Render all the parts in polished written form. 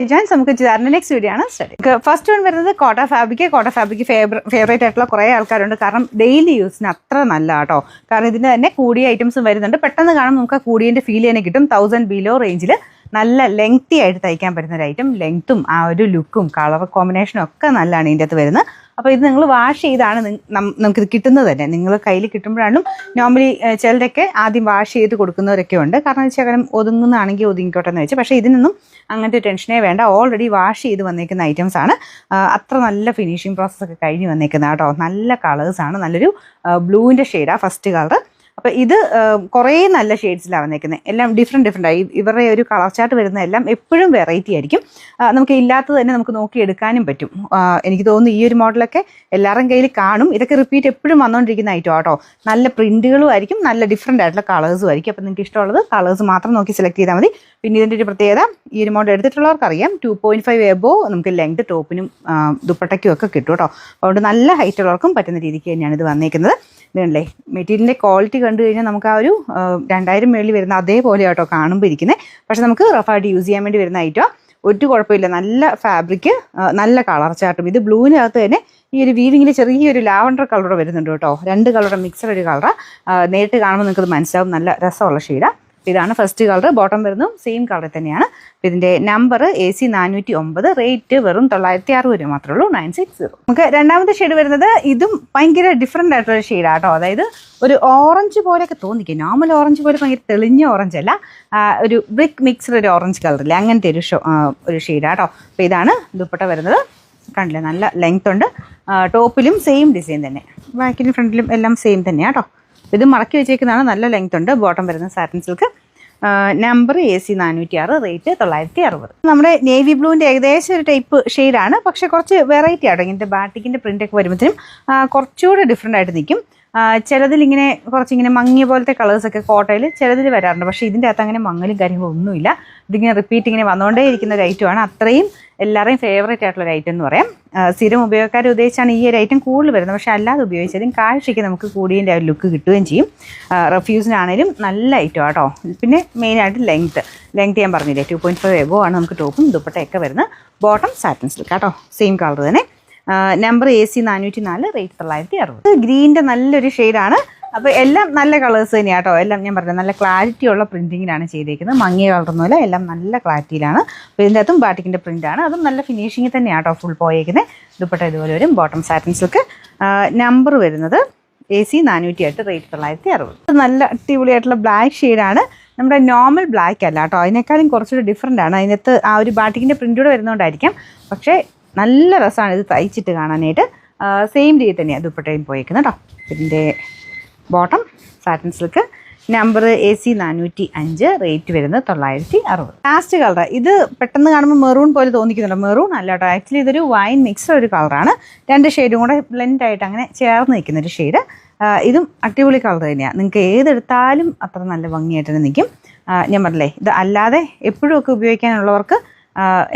Designs നമുക്ക് ചെയ്താറിൻ്റെ next video ആണ് study. First one വരുന്നത് കോട്ട ഫാബ്രിക് ഫേവറേറ്റ് ആയിട്ടുള്ള കുറേ ആൾക്കാരുണ്ട്. കാരണം ഡെയിലി യൂസിന് അത്ര നല്ല കേട്ടോ. കാരണം ഇതിന് തന്നെ കൂടിയ ഐറ്റംസും വരുന്നുണ്ട്. പെട്ടെന്ന് കാണുമ്പോൾ നമുക്ക് കൂടിയതിൻ്റെ ഫീൽ തന്നെ കിട്ടും. 1000 ബിലോ റേഞ്ചിൽ നല്ല ലെങ്തി ആയിട്ട് തയ്ക്കാൻ പറ്റുന്ന ഒരു ഐറ്റം. ലെങ്ത്തും ആ ഒരു ലുക്കും കളർ കോമ്പിനേഷനും ഒക്കെ നല്ലതാണ് ഇതിൻ്റെ അകത്ത് വരുന്നത്. അപ്പോൾ ഇത് നിങ്ങൾ വാഷ് ചെയ്താണ് നമുക്കിത് കിട്ടുന്നത് തന്നെ. നിങ്ങൾ കയ്യിൽ കിട്ടുമ്പോഴാണ് നോർമലി ചിലരൊക്കെ ആദ്യം വാഷ് ചെയ്ത് കൊടുക്കുന്നവരൊക്കെ ഉണ്ട്. കാരണം ശകലം ഒതുങ്ങുന്നതാണെങ്കിൽ ഒതുങ്ങിക്കോട്ടെ എന്ന് വെച്ചാൽ. പക്ഷേ ഇതിനൊന്നും അങ്ങനത്തെ ടെൻഷനേ വേണ്ട. ഓൾറെഡി വാഷ് ചെയ്ത് വന്നേക്കുന്ന ഐറ്റംസ് ആണ്. അത്ര നല്ല ഫിനിഷിങ് പ്രോസസ്സൊക്കെ കഴിഞ്ഞ് വന്നേക്കുന്ന കേട്ടോ. നല്ല കളേഴ്സാണ്. നല്ലൊരു ബ്ലൂവിൻ്റെ ഷെയ്ഡാണ് ഫസ്റ്റ് കളർ. അപ്പോൾ ഇത് കുറേ നല്ല ഷെയ്ഡ്സിലാണ് വന്നേക്കുന്നത്. എല്ലാം ഡിഫറെൻ്റ് ആയി. ഇവരുടെ ഒരു കളർ ചാർട്ട് വരുന്ന എല്ലാം എപ്പോഴും വെറൈറ്റി ആയിരിക്കും. നമുക്ക് ഇല്ലാത്തത് തന്നെ നമുക്ക് നോക്കിയെടുക്കാനും പറ്റും. എനിക്ക് തോന്നുന്നു ഈ ഒരു മോഡലൊക്കെ എല്ലാവരുടെയും കയ്യിൽ കാണും. ഇതൊക്കെ റിപ്പീറ്റ് എപ്പോഴും വന്നുകൊണ്ടിരിക്കുന്ന ഐറ്റം കേട്ടോ. നല്ല പ്രിൻറ്റുകളും ആയിരിക്കും, നല്ല ഡിഫറെൻ്റ് ആയിട്ടുള്ള കളേഴ്സും ആയിരിക്കും. അപ്പോൾ നിങ്ങൾക്ക് ഇഷ്ടമുള്ളത് കളേഴ്സ് മാത്രം നോക്കി സെലക്ട് ചെയ്താൽ മതി. പിന്നെ ഇതിൻ്റെ ഒരു പ്രത്യേകത, ഈ ഒരു മോഡൽ എടുത്തിട്ടുള്ളവർക്കറിയാം 2.5 എബോ നമുക്ക് ലെങ്ത് ടോപ്പിനും ദുപ്പട്ടയ്ക്കും ഒക്കെ കിട്ടും കേട്ടോ. അതുകൊണ്ട് നല്ല ഹൈറ്റ് ഉള്ളവർക്കും പറ്റുന്ന രീതിക്ക് തന്നെയാണ് ഇത് വന്നേക്കുന്നത്. ഇതുണ്ടല്ലേ, മെറ്റീരിയലിൻ്റെ ക്വാളിറ്റി കണ്ടു കഴിഞ്ഞാൽ നമുക്ക് ആ ഒരു 2000 മേളിൽ വരുന്ന അതേപോലെ കേട്ടോ കാണുമ്പോൾ ഇരിക്കുന്നത്. പക്ഷെ നമുക്ക് റഫായിട്ട് യൂസ് ചെയ്യാൻ വേണ്ടി വരുന്ന ഐറ്റം. ഒരു കുഴപ്പമില്ല. നല്ല ഫാബ്രിക്, നല്ല കളർ ചാർട്ടും. ഇത് ബ്ലൂവിനകത്ത് തന്നെ ഈ ഒരു വീവിങ്ങിൽ ചെറിയൊരു ലാവണ്ടർ കളർ വരുന്നുണ്ട് കേട്ടോ. 2 കളറുടെ മിക്സഡ് ഒരു കളറാണ്. നേരിട്ട് കാണുമ്പോൾ നിങ്ങൾക്കത് മനസ്സിലാവും. നല്ല രസമുള്ള ഷെയ്ഡാണ്. ഇതാണ് ഫസ്റ്റ് കളർ. ബോട്ടം വരുന്നതും സെയിം കളർ തന്നെയാണ്. ഇതിൻ്റെ നമ്പർ AC 409, റേറ്റ് വെറും 960 രൂപ മാത്രമേ ഉള്ളൂ, 960. നമുക്ക് രണ്ടാമത്തെ ഷെയ്ഡ് വരുന്നത് ഇതും ഭയങ്കര ഡിഫറെൻ്റ് ആയിട്ടുള്ള ഷെയ്ഡാണ് കേട്ടോ. അതായത് ഒരു ഓറഞ്ച് പോലെയൊക്കെ തോന്നിക്കും. നോർമൽ ഓറഞ്ച് പോലെ ഭയങ്കര തെളിഞ്ഞ ഓറഞ്ച് അല്ല, ഒരു ബ്രിക്ക് മിക്സ്ഡ് ഒരു ഓറഞ്ച് കളറില്ല, അങ്ങനത്തെ ഒരു ഷെയ്ഡാണ് കേട്ടോ. അപ്പോൾ ഇതാണ് ദുപ്പട്ട വരുന്നത്. കണ്ടില്ലേ, നല്ല ലെങ്ത് ഉണ്ട്. ടോപ്പിലും സെയിം ഡിസൈൻ തന്നെ, ബാക്കിലും ഫ്രണ്ടിലും എല്ലാം സെയിം തന്നെയാണ് കേട്ടോ. ഇത് മടക്കി വെച്ചേക്കുന്നതാണ്. നല്ല ലെങ്ത് ഉണ്ട്. ബോട്ടം വരുന്ന satin silk. Number AC 406, rate 960. നമ്മുടെ നേവി ബ്ലൂവിൻ്റെ ഏകദേശം ഒരു ടൈപ്പ് ഷെയ്ഡാണ്. പക്ഷെ കുറച്ച് വെറൈറ്റി ആട്ടോ. ഇങ്ങനത്തെ ബാറ്റിക്കിൻ്റെ പ്രിൻ്റൊക്കെ വരുമ്പോഴത്തേനും കുറച്ചുകൂടെ ഡിഫറെൻ്റ് ആയിട്ട് നിൽക്കും. ചിലതിലിങ്ങനെ കുറച്ചിങ്ങനെ മങ്ങിയ പോലത്തെ കളേഴ്സൊക്കെ കോട്ടയിൽ ചിലതിൽ വരാറുണ്ട്. പക്ഷേ ഇതിൻ്റെ അകത്ത് അങ്ങനെ മങ്ങലും കാര്യങ്ങളും ഒന്നുമില്ല. ഇതിങ്ങനെ റിപ്പീറ്റ് ഇങ്ങനെ വന്നുകൊണ്ടേ ഇരിക്കുന്ന ഒരു ഐറ്റമാണ്. അത്രയും എല്ലാവരെയും ഫേവറേറ്റ് ആയിട്ടുള്ള ഒരു ഐറ്റം എന്ന് പറയാം. സ്ഥിരം ഉപയോഗക്കാരെ ഉദ്ദേശിച്ചാണ് ഈ ഒരു ഐറ്റം കൂടുതൽ വരുന്നത്. പക്ഷേ അല്ലാതെ ഉപയോഗിച്ചാലും കാഴ്ചയ്ക്ക് നമുക്ക് കൂടിയതിൻ്റെ ആ ലുക്ക് കിട്ടുകയും ചെയ്യും. റെഫ്യൂസിനാണേലും നല്ല ഐറ്റം ആട്ടോ. പിന്നെ മെയിനായിട്ട് ലെങ്ത്ത് ഞാൻ പറഞ്ഞില്ലേ, 2.5 എബോ ആണ് നമുക്ക് ടോപ്പും ദുപ്പട്ടയൊക്കെ വരുന്നത്. ബോട്ടം സാറ്റിൻ സിൽക്ക് കേട്ടോ, സെയിം കളർ തന്നെ. Number AC 404, rate 960. ഗ്രീൻ്റെ നല്ലൊരു ഷെയ്ഡാണ്. അപ്പോൾ എല്ലാം നല്ല കളേഴ്സ് തന്നെയാണ് കേട്ടോ. എല്ലാം ഞാൻ പറഞ്ഞത് നല്ല ക്ലാരിറ്റി ഉള്ള പ്രിൻറ്റിങ്ങിലാണ് ചെയ്തേക്കുന്നത്. മങ്ങിയ കളറൊന്നുമില്ല, എല്ലാം നല്ല ക്ലാരിറ്റിയിലാണ്. അപ്പോൾ ഇതിൻ്റെ അകത്തും ബാറ്റിക്കിൻ്റെ പ്രിൻ്റാണ്. അതും നല്ല ഫിനിഷിങ് തന്നെയാണ് കേട്ടോ ഫുൾ പോയേക്കുന്നത്. ദുപ്പട്ട ഇതുപോലെ വരും. Bottom satin silk. നമ്പർ വരുന്നത് AC 408, റേറ്റ് 960. നല്ല അടിപൊളിയായിട്ടുള്ള ബ്ലാക്ക് ഷെയ്ഡാണ്. നമ്മുടെ നോർമൽ ബ്ലാക്ക് അല്ല കേട്ടോ, അതിനേക്കാളും കുറച്ചുകൂടി ഡിഫറെൻ്റ് ആണ്. അതിനകത്ത് ആ ഒരു ബാറ്റിക്കിൻ്റെ പ്രിൻ്റൂടെ വരുന്നതുകൊണ്ടായിരിക്കാം. പക്ഷേ നല്ല രസമാണ് ഇത് തയ്ച്ചിട്ട് കാണാനായിട്ട്. സെയിം രീതി തന്നെയാണ് ദുപ്പട്ടയും പോയേക്കുന്നത് കേട്ടോ. ഇതിൻ്റെ bottom satin silk. Number AC 405, rate വരുന്നത് 960. ലാസ്റ്റ് കളർ ഇത് പെട്ടെന്ന് കാണുമ്പോൾ മെറൂൺ പോലെ തോന്നിക്കുന്നുണ്ടോ? മെറൂൺ അല്ല കേട്ടോ. ആക്ച്വലി ഇതൊരു വൈൻ മിക്സ്ഡ് ഒരു കളറാണ്. 2 ഷെയ്ഡും കൂടെ ബ്ലെൻഡ് ആയിട്ട് അങ്ങനെ ചേർന്ന് നിൽക്കുന്നൊരു ഷെയ്ഡ്. ഇതും അടിപൊളി കളർ തന്നെയാണ്. നിങ്ങൾക്ക് ഏതെടുത്താലും അത്ര നല്ല ഭംഗിയായിട്ട് തന്നെ നിൽക്കും. ഞാൻ പറഞ്ഞില്ലേ, ഇത് അല്ലാതെ എപ്പോഴും ഒക്കെ ഉപയോഗിക്കാനുള്ളവർക്ക്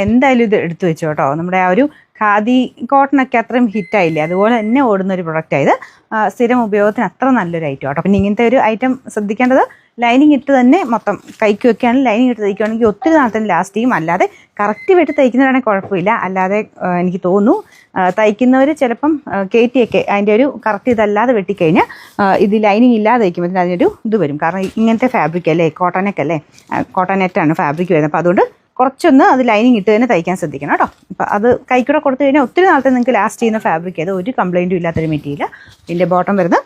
എന്തായാലും ഇത് എടുത്തു വെച്ചു കേട്ടോ. നമ്മുടെ ആ ഒരു ഖാദി കോട്ടണൊക്കെ അത്രയും ഹിറ്റായില്ലേ, അതുപോലെ തന്നെ ഓടുന്നൊരു പ്രൊഡക്റ്റായത്. സ്ഥിരം ഉപയോഗത്തിന് അത്ര നല്ലൊരു ഐറ്റം കേട്ടോ. പിന്നെ ഇങ്ങനത്തെ ഒരു ഐറ്റം ശ്രദ്ധിക്കേണ്ടത്, ലൈനിങ് ഇട്ട് തന്നെ മൊത്തം കൈക്ക് വെക്കുകയാണെങ്കിൽ ലൈനിങ് ഇട്ട് തയ്ക്കുകയാണെങ്കിൽ ഒത്തിരി നാളത്തിന് ലാസ്റ്റ് ചെയ്യും. അല്ലാതെ കറക്റ്റ് വെട്ടി തയ്ക്കുന്നതാണെങ്കിൽ കുഴപ്പമില്ല. അല്ലാതെ എനിക്ക് തോന്നുന്നു തയ്ക്കുന്നവർ ചിലപ്പം കയറ്റിയൊക്കെ അതിൻ്റെ ഒരു കറക്റ്റ് ഇതല്ലാതെ വെട്ടിക്കഴിഞ്ഞാൽ ഇത് ലൈനിങ് ഇല്ലാതെ തയ്ക്കുമ്പോൾ അതിനൊരു ഇത് വരും. കാരണം ഇങ്ങനത്തെ ഫാബ്രിക് അല്ലേ, കോട്ടൺ നെറ്റാണ് ഫാബ്രിക് വരുന്നത്. അപ്പോൾ അതുകൊണ്ട് കുറച്ചൊന്ന് അത് ലൈനിങ് ഇട്ട് തന്നെ തയ്ക്കാൻ ശ്രദ്ധിക്കണം കേട്ടോ. അപ്പോൾ അത് കൈക്കൂടെ കൊടുത്തു കഴിഞ്ഞാൽ ഒത്തിരി നാളത്തെ നിങ്ങൾക്ക് ലാസ്റ്റ് ചെയ്യുന്ന ഫാബ്രിക് അത് ഒരു കംപ്ലയിൻറ്റും ഇല്ലാത്തൊരു മെറ്റീരിയൽ. ഇതിൻ്റെ ബോട്ടം വരുന്നത്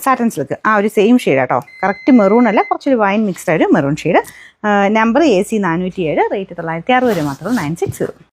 സാറ്റിൻ സിൽക്ക്. ആ ഒരു സെയിം ഷെയ്ഡ് കേട്ടോ. കറക്റ്റ് മെറൂൺ അല്ല, കുറച്ചൊരു വൈൻ മിക്സ്ഡ് ആയിട്ട് maroon shade. Number AC 407, rate 960 മാത്രം, 960.